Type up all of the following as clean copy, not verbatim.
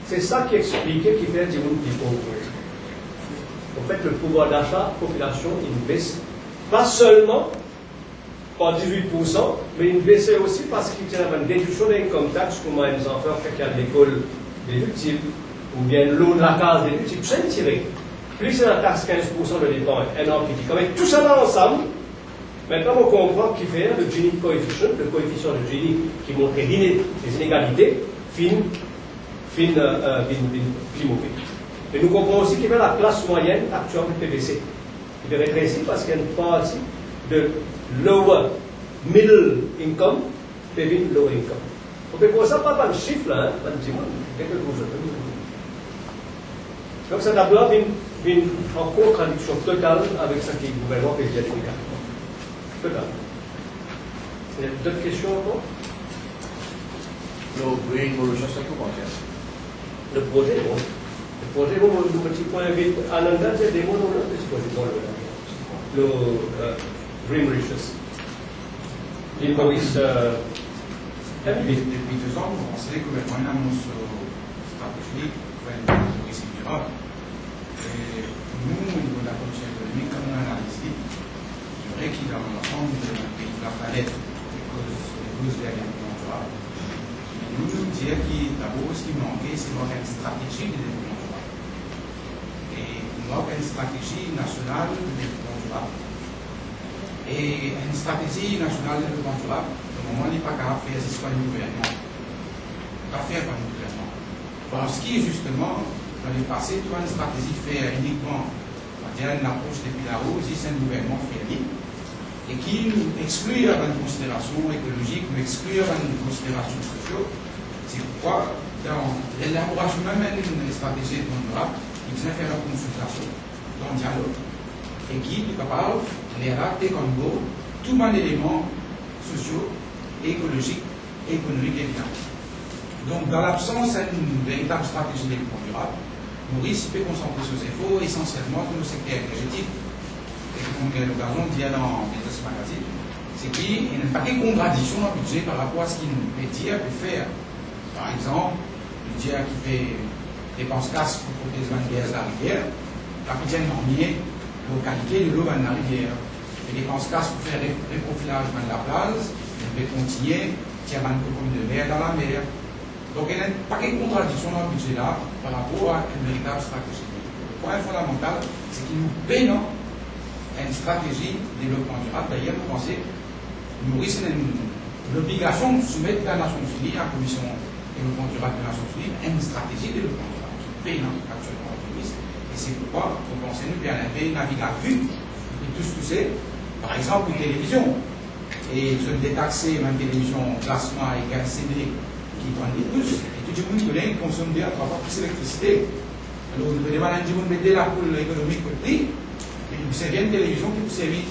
C'est ça qui explique, qui fait du monde plus pauvre. En fait, le pouvoir d'achat, population, il baisse. Pas seulement par 18%, mais il baisse aussi parce qu'il y a une déduction d'income tax, comme les enfants qui ont l'école déductible, ou bien l'eau de la case déductible, c'est tiré. Plus c'est la taxe 15% de dépenses, énorme critique. Avec tout ça dans l'ensemble, maintenant on comprend qu'il fait le Gini coefficient, le coefficient de Gini qui montre les inégalités, fin mauvais. Et nous comprenons aussi qu'il y a la classe moyenne actuelle du PVC. Il est rétréci parce qu'il y a une partie de lower middle income, PV low income. On peut voir ça pas de chiffres là, pas de quelque chose. Donc ça d'abord une en contradiction totale avec ce qui est le gouvernement présidentiel. Total. Il y a d'autres questions encore? Oui, le projet, bon. Le projet, bon, le petit point vite. Ananda, c'est des mots, non, c'est quoi, c'est bon, le Dream Riches. Il Maurice. Depuis 2 ans, on sait que maintenant, une annonce stratégique pour une tourisme durable. Et nous, au niveau de la commission économique, comme on analyse, c'est vrai qu'il y a dans l'ensemble de la planète des causes derrière durable. Nous dire que d'abord, ce qui manquait, c'est une stratégie de développement durable. Et une stratégie nationale de développement durable. Et une stratégie nationale de développement durable, au moment n'est pas capable de faire ce du gouvernement. Pas faire par le gouvernement. Parce que justement, dans le passé, tu as une stratégie faite uniquement, on va dire une approche depuis là-haut, c'est un gouvernement fermé. Et qui nous exclut une considération écologique, nous exclut une considération sociale. C'est pourquoi, dans l'élaboration même d'une stratégie de durable, il faut faire une consultation, un dialogue, et qui est capable de adapter comme beau tout un élément social, écologique, économique évident. Donc, dans l'absence d'une véritable stratégie de développement durable, Maurice peut concentrer ses efforts essentiellement sur le secteur énergétique. Et comme j'ai l'occasion de dire dans Business Magazine, c'est qu'il n'y a pas de contradiction dans le budget par rapport à ce qu'il peut dire, peut faire. Par exemple, le budget qui fait dépenses casse pour protéger les gaz de la rivière, la quotidienne normier, localité de l'eau dans la rivière. Les dépenses casse pour faire reprofilage de la plage, on peut continuer, tirer un peu comme de mer dans la mer. Donc il n'y a pas de contradiction dans le budget là par rapport à une véritable stratégie. Le point fondamental, c'est qu'il nous paye une stratégie de développement durable. D'ailleurs, vous pensez, Maurice a l'obligation de soumettre à la Nations Unies, à la Commission développement durable des Nations Unies, une stratégie de développement durable qui paye actuellement à Maurice. Et c'est pourquoi vous pensez nous bien naviguer à vue, et tout ce que c'est, par exemple, une télévision. Et vous détaxer une télévision plasma et gaz CD qui prend des plus, et tout le monde qui consomme 2 à 3 fois plus d'électricité. Alors, vous devez demander à mettre la poule économique au prix. C'est bien une télévision qui vous servir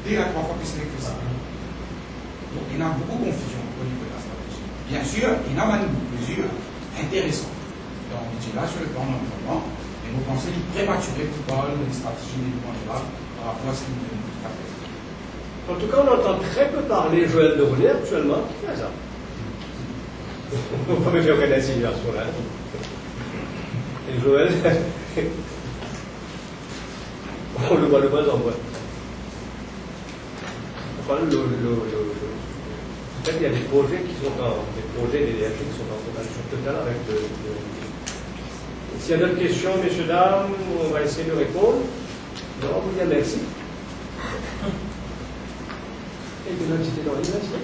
2 à 3 fois plus d'électricité. Donc il y a beaucoup de confusion au niveau de la stratégie. Bien sûr, il y a une mesure intéressante dans le budget là sur le plan de l'environnement, mais vous pensez qu'il est prématuré pour parler d'une stratégie de développement durable par rapport à ce qu'il nous a fait. En tout cas, on entend très peu parler Joël de René actuellement. Qui fait ça? On peut me faire une insinuation là. Et Joël. On le voit de moins en moins. Enfin, peut-être qu'il y a des projets qui sont des projets d'énergie qui sont en contradiction totale avec S'il y a d'autres questions, messieurs, dames, on va essayer de répondre. Non, on vous dit merci. Et que l'homme, c'était dans l'université.